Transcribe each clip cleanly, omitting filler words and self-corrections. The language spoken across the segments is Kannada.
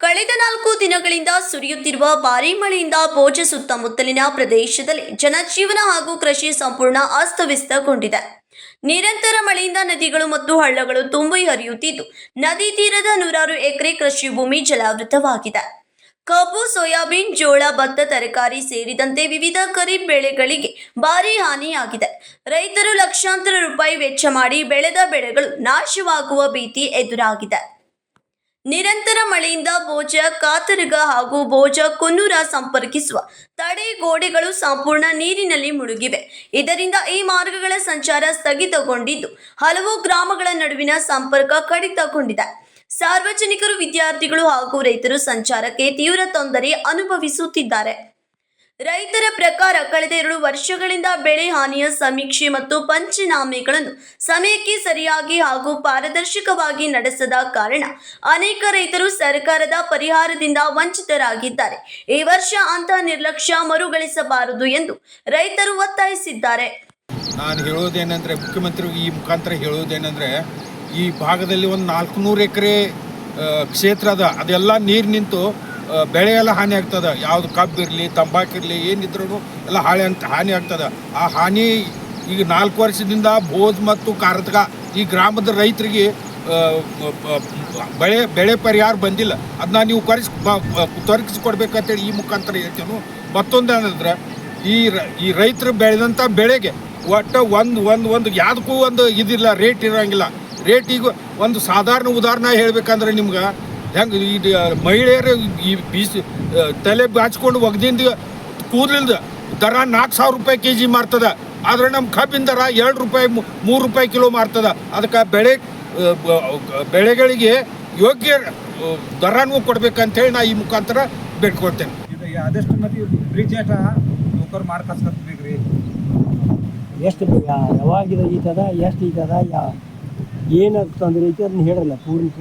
ಕಳೆದ 4 ದಿನಗಳಿಂದ ಸುರಿಯುತ್ತಿರುವ ಭಾರೀ ಮಳೆಯಿಂದ ಭೋಜ ಸುತ್ತಮುತ್ತಲಿನ ಪ್ರದೇಶದಲ್ಲಿ ಜನಜೀವನ ಹಾಗೂ ಕೃಷಿ ಸಂಪೂರ್ಣ ಅಸ್ತವ್ಯಸ್ತಗೊಂಡಿದೆ. ನಿರಂತರ ಮಳೆಯಿಂದ ನದಿಗಳು ಮತ್ತು ಹಳ್ಳಗಳು ತುಂಬಿ ಹರಿಯುತ್ತಿದ್ದು, ನದಿ ತೀರದ ನೂರಾರು ಎಕರೆ ಕೃಷಿ ಭೂಮಿ ಜಲಾವೃತವಾಗಿದೆ. ಕಬ್ಬು, ಸೋಯಾಬೀನ್, ಜೋಳ, ಭತ್ತ, ತರಕಾರಿ ಸೇರಿದಂತೆ ವಿವಿಧ ಖರೀಫ್ ಬೆಳೆಗಳಿಗೆ ಭಾರೀ ಹಾನಿಯಾಗಿದೆ. ರೈತರು ಲಕ್ಷಾಂತರ ರೂಪಾಯಿ ವೆಚ್ಚ ಮಾಡಿ ಬೆಳೆದ ಬೆಳೆಗಳು ನಾಶವಾಗುವ ಭೀತಿ ಎದುರಾಗಿದೆ. ನಿರಂತರ ಮಳೆಯಿಂದ ಭೋಜ, ಕಾತರಗ ಹಾಗೂ ಭೋಜ ಕುನ್ನೂರ ಸಂಪರ್ಕಿಸುವ ತಡೆಗೋಡೆಗಳು ಸಂಪೂರ್ಣ ನೀರಿನಲ್ಲಿ ಮುಳುಗಿವೆ. ಇದರಿಂದ ಈ ಮಾರ್ಗಗಳ ಸಂಚಾರ ಸ್ಥಗಿತಗೊಂಡಿದ್ದು, ಹಲವು ಗ್ರಾಮಗಳ ನಡುವಿನ ಸಂಪರ್ಕ ಕಡಿತಗೊಂಡಿದೆ. ಸಾರ್ವಜನಿಕರು, ವಿದ್ಯಾರ್ಥಿಗಳು ಹಾಗೂ ರೈತರು ಸಂಚಾರಕ್ಕೆ ತೀವ್ರ ತೊಂದರೆ ಅನುಭವಿಸುತ್ತಿದ್ದಾರೆ. ರೈತರ ಪ್ರಕಾರ ಕಳೆದ 2 ವರ್ಷಗಳಿಂದ ಬೆಳೆ ಹಾನಿಯ ಸಮೀಕ್ಷೆ ಮತ್ತು ಪಂಚನಾಮೆಗಳನ್ನು ಸಮಯಕ್ಕೆ ಸರಿಯಾಗಿ ಹಾಗೂ ಪಾರದರ್ಶಕವಾಗಿ ನಡೆಸದ ಕಾರಣ ಅನೇಕ ರೈತರು ಸರ್ಕಾರದ ಪರಿಹಾರದಿಂದ ವಂಚಿತರಾಗಿದ್ದಾರೆ. ಈ ವರ್ಷ ಅಂತಹ ನಿರ್ಲಕ್ಷ್ಯ ಮರುಗಳಿಸಬಾರದು ಎಂದು ರೈತರು ಒತ್ತಾಯಿಸಿದ್ದಾರೆ. ನಾನು ಹೇಳೋದೇನೆಂದರೆ, ಮುಖ್ಯಮಂತ್ರಿ ಈ ಮುಖಾಂತರ ಹೇಳೋದೇನೆಂದರೆ, ಈ ಭಾಗದಲ್ಲಿ ಒಂದು 400 ಎಕರೆ ಕ್ಷೇತ್ರ ಅದ, ಅದೆಲ್ಲ ನೀರು ನಿಂತು ಬೆಳೆ ಎಲ್ಲ ಹಾನಿ ಆಗ್ತದೆ. ಯಾವುದು ಕಬ್ಬಿರಲಿ, ತಂಬಾಕಿರಲಿ, ಏನಿದ್ರು ಎಲ್ಲ ಹಾನಿ ಆಗ್ತದೆ. ಆ ಹಾನಿ ಈಗ 4 ವರ್ಷದಿಂದ ಭೋಜ್ ಮತ್ತು ಕಾರತಗ ಈ ಗ್ರಾಮದ ರೈತರಿಗೆ ಬೆಳೆ ಪರಿಹಾರ ಬಂದಿಲ್ಲ. ಅದನ್ನ ನೀವು ತೊರಗಿಸ್ಕೊಡ್ಬೇಕಂತೇಳಿ ಈ ಮುಖಾಂತರ ಹೇಳ್ತೀವಿ. ಮತ್ತೊಂದು ಏನಂದ್ರೆ, ಈ ರೈತರು ಬೆಳೆದಂಥ ಬೆಳೆಗೆ ಒಟ್ಟು ಒಂದು ಯಾವುದಕ್ಕೂ ಒಂದು ಇದಿಲ್ಲ, ರೇಟ್ ಇರೋಂಗಿಲ್ಲ. ರೇಟಿಗೆ ಒಂದು ಸಾಧಾರಣ ಉದಾಹರಣೆ ಹೇಳ್ಬೇಕಂದ್ರೆ, ನಿಮ್ಗೆ ಹೆಂಗೆ ಈ ಮಹಿಳೆಯರು ಈ ತಲೆ ಬಾಚ್ಕೊಂಡು ಒಗ್ದಿಂದ ಕೂದಲಿಂದ ದರ 4,000 ರೂಪಾಯಿ ಕೆಜಿ ಮಾರ್ತದೆ. ಆದರೆ ನಮ್ಮ ಕಬ್ಬಿನ ದರ 2 ರೂಪಾಯಿ 3 ರೂಪಾಯಿ ಕಿಲೋ ಮಾರ್ತದೆ. ಅದಕ್ಕೆ ಬೆಳೆಗಳಿಗೆ ಯೋಗ್ಯ ದರನೂ ಕೊಡ್ಬೇಕಂತೇಳಿ ನಾ ಈ ಮುಖಾಂತರ ಬೇಡ್ಕೊಳ್ತೇನೆ. ಇದು ಆದಷ್ಟು ಮತ್ತೆ ಬ್ರಿಡ್ಜ್ ನೌಕರು ಮಾಡ್ಕಸ್ಕೊಬೇಕ್ರಿ. ಎಷ್ಟು ಯಾವಾಗಿದೆ ಈತದ, ಎಷ್ಟು ಈತದ, ಏನು ತೊಂದರೆ ಐತಿ ಅದನ್ನ ಹೇಳಲ್ಲ.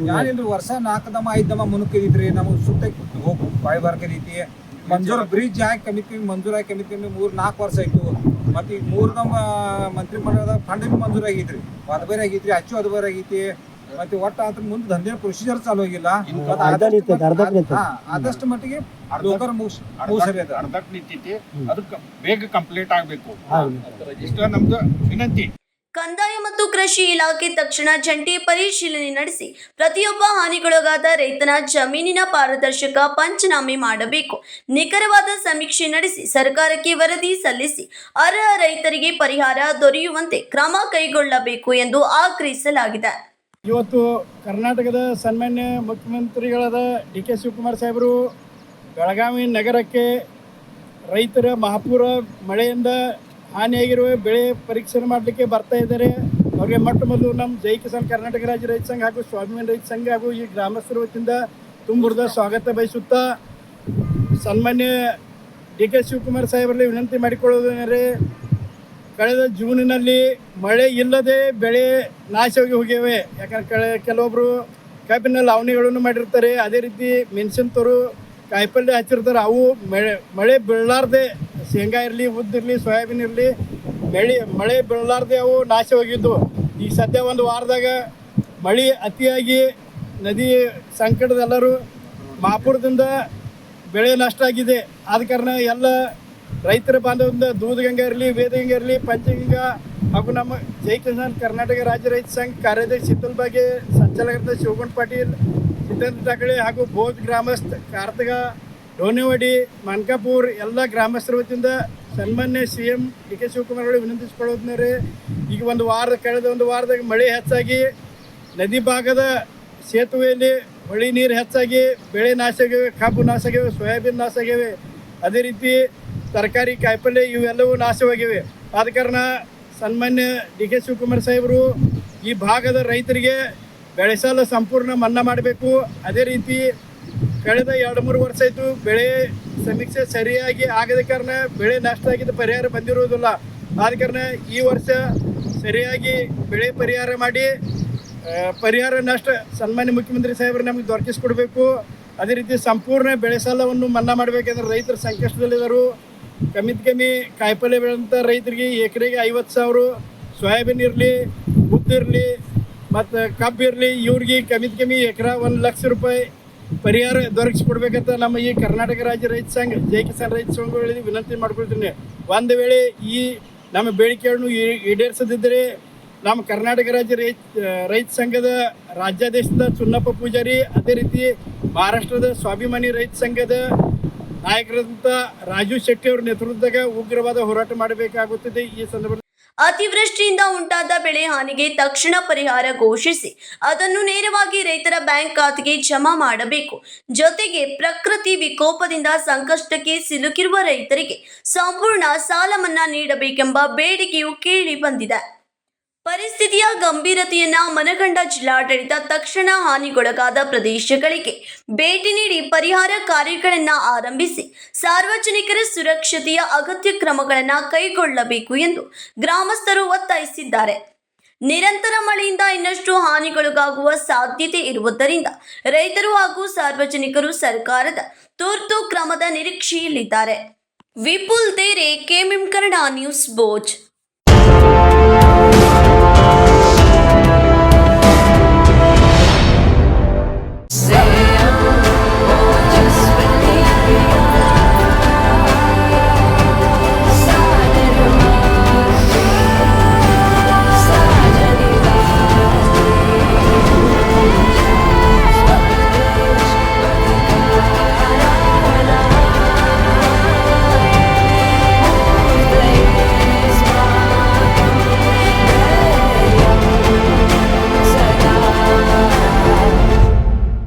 ಯಾನಿಲ್ರಿ, ವರ್ಷ 4 ದಮ 5 ದಮ ಮುನುಕಿದ್ರಿ. ನಮಗೆ ಸುತ್ತ ಹೋಗಿ ಬಾಯಿ ಬರ್ಕೈತಿ. ಮಂಜೂರು ಬ್ರಿಡ್ಜ್ ಹಾಕಿ ಕಮ್ಮಿ ಮಂಜೂರಾಗಿ ಕಮ್ಮಿ 3-4 ವರ್ಷ ಆಯ್ತು. ಮತ್ತು ಈಗ 3 ದಮ ಮಂತ್ರಿಮಂಡಲದ ಫಂಡ್ ಮಂಜೂರು ಆಗೈತ್ರಿ. ಅದು ಬೇರೆ ಆಗೈತ್ರಿ, ಅದು ಬೇರೆ ಆಗೈತಿ. ಮತ್ತೆ ಒಟ್ಟು ಅದ್ರ ಮುಂದೆ ದಂಧೆ ಪ್ರೊಸೀಜರ್ ಚಾಲು ಆಗಿಲ್ಲ. ಆದಷ್ಟು ಮಟ್ಟಿಗೆ ಲೋಕರ್ ಮುಗಿಸರಿ ಅರ್ಧಕ್ಕೆ ನಿಂತೈತಿ. ಅದಕ್ಕೆ ಬೇಗ ಕಂಪ್ಲೀಟ್ ಆಗಬೇಕು. ಇಷ್ಟ ನಮ್ದು ವಿನಂತಿ. ಕಂದಾಯ ಮತ್ತು ಕೃಷಿ ಇಲಾಖೆ ತಕ್ಷಣ ಜಂಟಿ ಪರಿಶೀಲನೆ ನಡೆಸಿ ಪ್ರತಿಯೊಬ್ಬ ಹಾನಿಗೊಳಗಾದ ರೈತನ ಜಮೀನಿನ ಪಾರದರ್ಶಕ ಪಂಚನಾಮೆ ಮಾಡಬೇಕು. ನಿಖರವಾದ ಸಮೀಕ್ಷೆ ನಡೆಸಿ ಸರ್ಕಾರಕ್ಕೆ ವರದಿ ಸಲ್ಲಿಸಿ ಅರ್ಹ ರೈತರಿಗೆ ಪರಿಹಾರ ದೊರೆಯುವಂತೆ ಕ್ರಮ ಕೈಗೊಳ್ಳಬೇಕು ಎಂದು ಆಗ್ರಹಿಸಲಾಗಿದೆ. ಇವತ್ತು ಕರ್ನಾಟಕದ ಸನ್ಮಾನ್ಯ ಮುಖ್ಯಮಂತ್ರಿಗಳಾದ ಡಿ ಕೆ ಶಿವಕುಮಾರ್ ಸಾಹೇಬರು ಬೆಳಗಾವಿ ನಗರಕ್ಕೆ ರೈತರ ಮಹಾಪೂರ ಮಳೆಯಿಂದ ಹಾನಿಯಾಗಿರುವ ಬೆಳೆ ಪರೀಕ್ಷೆ ಮಾಡಲಿಕ್ಕೆ ಬರ್ತಾ ಇದ್ದಾರೆ. ಅವರಿಗೆ ಮೊಟ್ಟ ಮೊದಲು ನಮ್ಮ ಜೈ ಕಿಸಾನ್ ಕರ್ನಾಟಕ ರಾಜ್ಯ ರೈತ ಸಂಘ ಹಾಗೂ ಸ್ವಾಭಿಮಾನಿ ರೈತ ಸಂಘ ಹಾಗೂ ಈ ಗ್ರಾಮಸ್ಥರ ವತಿಯಿಂದ ತುಂಬುರದ ಸ್ವಾಗತ ಬಯಸುತ್ತಾ, ಸನ್ಮಾನ್ಯ ಡಿ ಕೆ ಶಿವಕುಮಾರ್ ಸಾಹೇಬರಲ್ಲಿ ವಿನಂತಿ ಮಾಡಿಕೊಳ್ಳೋದೇನೆಂದರೆ, ಕಳೆದ ಜೂನಿನಲ್ಲಿ ಮಳೆ ಇಲ್ಲದೆ ಬೆಳೆ ನಾಶವಾಗಿ ಹೋಗಿವೆ. ಯಾಕಂದ್ರೆ ಕೆಲವೊಬ್ಬರು ಕಬ್ಬಿನ ಲಾವಣಿಗಳನ್ನು ಮಾಡಿರ್ತಾರೆ, ಅದೇ ರೀತಿ ಮೆಣಸಿನತರು ಕಾಯಿಪಲ್ಯ ಹಚ್ಚಿರ್ತಾರೆ. ಅವು ಮಳೆ ಬೀಳಲಾರ್ದೆ, ಶೇಂಗಾ ಇರಲಿ, ಉದ್ದಿರಲಿ, ಸೋಯಾಬೀನ್ ಇರಲಿ, ಮಳೆ ಬೀಳಲಾರ್ದೆ ಅವು ನಾಶವಾಗಿದ್ದು. ಈಗ ಸದ್ಯ ಒಂದು ವಾರದಾಗ ಮಳೆ ಅತಿಯಾಗಿ ನದಿ ಸಂಕಟದೆಲ್ಲರೂ ಮಹಾಪುರದಿಂದ ಬೆಳೆ ನಷ್ಟ ಆಗಿದೆ. ಆದ ಕಾರಣ ಎಲ್ಲ ರೈತರ ಬಾಂಧವರಿಂದ ದೂಧಗಂಗಾ ಇರಲಿ, ವೇದಗಂಗಾ ಇರಲಿ, ಪಂಚಗಂಗಾ ಹಾಗೂ ನಮ್ಮ ಜೈ ಕಿಸಾನ್ ಕರ್ನಾಟಕ ರಾಜ್ಯ ರೈತ ಸಂಘ ಕಾರ್ಯದರ್ಶಿ ಶೀತಲ್ ಬಾಗೆ, ಸಂಚಾಲಕರಾದ ಶಿವಗೊಂಡ್ ಪಾಟೀಲ್, ಸಿದ್ಧಾಂತ ಟಾಕಳೆ ಹಾಗೂ ಬೋಧ್ ಗ್ರಾಮಸ್ಥ ಕಾರ್ತಗ, ಡೋನಿವಾಡಿ, ಮನ್ಕಾಪುರ್ ಎಲ್ಲ ಗ್ರಾಮಸ್ಥರ ವತಿಯಿಂದ ಸನ್ಮಾನ್ಯ CM ಡಿ ಕೆ ಶಿವಕುಮಾರ್ ಅವರು ವಿನಂತಿಸಿಕೊಳ್ಳೋದ್ರೆ, ಈಗ ಕಳೆದ ಒಂದು ವಾರದಾಗ ಮಳೆ ಹೆಚ್ಚಾಗಿ ನದಿ ಭಾಗದ ಸೇತುವೆಯಲ್ಲಿ ಹೊಳಿ ನೀರು ಹೆಚ್ಚಾಗಿ ಬೆಳೆ ನಾಶ ಆಗಿವೆ, ಕಬ್ಬು ನಾಶ ಆಗಿವೆ, ಸೋಯಾಬೀನ್ ನಾಶ ಆಗಿವೆ, ಅದೇ ರೀತಿ ತರಕಾರಿ ಕಾಯಿಪಲ್ಯ ಇವೆಲ್ಲವೂ ನಾಶವಾಗಿವೆ. ಆದ ಕಾರಣ ಸನ್ಮಾನ್ಯ ಡಿ ಕೆ ಶಿವಕುಮಾರ್ ಸಾಹೇಬರು ಈ ಭಾಗದ ರೈತರಿಗೆ ಬೆಳೆ ಸಾಲ ಸಂಪೂರ್ಣ ಮನ್ನಾ ಮಾಡಬೇಕು. ಅದೇ ರೀತಿ ಕಳೆದ 2-3 ವರ್ಷ ಆಯಿತು ಬೆಳೆ ಸಮೀಕ್ಷೆ ಸರಿಯಾಗಿ ಆಗದ ಕಾರಣ ಬೆಳೆ ನಷ್ಟ ಆಗಿದ್ದ ಪರಿಹಾರ ಬಂದಿರುವುದಿಲ್ಲ. ಆದ ಕಾರಣ ಈ ವರ್ಷ ಸರಿಯಾಗಿ ಬೆಳೆ ಪರಿಹಾರ ಮಾಡಿ ಪರಿಹಾರ ನಷ್ಟ ಸನ್ಮಾನ್ಯ ಮುಖ್ಯಮಂತ್ರಿ ಸಾಹೇಬರು ನಮಗೆ ದೊರಕಿಸ್ಕೊಡ್ಬೇಕು. ಅದೇ ರೀತಿ ಸಂಪೂರ್ಣ ಬೆಳೆ ಸಾಲವನ್ನು ಮನ್ನಾ ಮಾಡಬೇಕಂದ್ರೆ ರೈತರು ಸಂಕಷ್ಟದಲ್ಲಿದ್ದರು. ಕಮ್ಮಿ ಕಾಯಿಪಲ್ಯ ಬೆಳೆದಂಥ ರೈತರಿಗೆ ಎಕರೆಗೆ 50,000, ಸೋಯಾಬೀನ್ ಇರಲಿ, ಉದ್ದಿರಲಿ ಮತ್ತು ಕಬ್ಬು ಇರಲಿ, ಇವ್ರಿಗೆ ಕಮ್ಮಿ ಎಕರೆ 1 ಲಕ್ಷ ರೂಪಾಯಿ ಪರಿಹಾರ ದೊರಕಿಸಿಕೊಡ್ಬೇಕಂತ ನಮ್ಮ ಈ ಕರ್ನಾಟಕ ರಾಜ್ಯ ರೈತ ಸಂಘ ಜೈ ಕಿಸಾನ್ ರೈತ ಸಂಘಗಳಲ್ಲಿ ವಿನಂತಿ ಮಾಡ್ಕೊಳ್ತೀನಿ. ಒಂದು ವೇಳೆ ಈ ನಮ್ಮ ಬೇಡಿಕೆಗಳನ್ನು ಈಡೇರಿಸದಿದ್ದರೆ ನಮ್ಮ ಕರ್ನಾಟಕ ರಾಜ್ಯ ರೈತ ಸಂಘದ ರಾಜ್ಯಾಧ್ಯಕ್ಷದ ಚುನ್ನಪ್ಪ ಪೂಜಾರಿ, ಅದೇ ರೀತಿ ಮಹಾರಾಷ್ಟ್ರದ ಸ್ವಾಭಿಮಾನಿ ರೈತ ಸಂಘದ ನಾಯಕರಾದಂಥ ರಾಜು ಶೆಟ್ಟಿ ಅವರ ನೇತೃತ್ವದಾಗ ಉಗ್ರವಾದ ಹೋರಾಟ ಮಾಡಬೇಕಾಗುತ್ತದೆ. ಈ ಸಂದರ್ಭದಲ್ಲಿ ಅತಿವೃಷ್ಟಿಯಿಂದ ಉಂಟಾದ ಬೆಳೆ ಹಾನಿಗೆ ತಕ್ಷಣ ಪರಿಹಾರ ಘೋಷಿಸಿ ಅದನ್ನು ನೇರವಾಗಿ ರೈತರ ಬ್ಯಾಂಕ್ ಖಾತೆಗೆ ಜಮಾ ಮಾಡಬೇಕು. ಜೊತೆಗೆ ಪ್ರಕೃತಿ ವಿಕೋಪದಿಂದ ಸಂಕಷ್ಟಕ್ಕೆ ಸಿಲುಕಿರುವ ರೈತರಿಗೆ ಸಂಪೂರ್ಣ ಸಾಲ ಮನ್ನಾ ನೀಡಬೇಕೆಂಬ ಬೇಡಿಕೆಯು ಕೇಳಿ ಬಂದಿದೆ. ಪರಿಸ್ಥಿತಿಯ ಗಂಭೀರತೆಯನ್ನ ಮನಗಂಡ ಜಿಲ್ಲಾಡಳಿತ ತಕ್ಷಣ ಹಾನಿಗೊಳಗಾದ ಪ್ರದೇಶಗಳಿಗೆ ಭೇಟಿ ನೀಡಿ ಪರಿಹಾರ ಕಾರ್ಯಗಳನ್ನು ಆರಂಭಿಸಿ ಸಾರ್ವಜನಿಕರ ಸುರಕ್ಷತೆಯ ಅಗತ್ಯ ಕ್ರಮಗಳನ್ನು ಕೈಗೊಳ್ಳಬೇಕು ಎಂದು ಗ್ರಾಮಸ್ಥರು ಒತ್ತಾಯಿಸಿದ್ದಾರೆ. ನಿರಂತರ ಮಳೆಯಿಂದ ಇನ್ನಷ್ಟು ಹಾನಿಗೊಳಗಾಗುವ ಸಾಧ್ಯತೆ ಇರುವುದರಿಂದ ರೈತರು ಹಾಗೂ ಸಾರ್ವಜನಿಕರು ಸರ್ಕಾರದ ತುರ್ತು ಕ್ರಮದ ನಿರೀಕ್ಷೆಯಲ್ಲಿದ್ದಾರೆ. Vipul Dere, KMM Kannada news, ಬೋಜ್.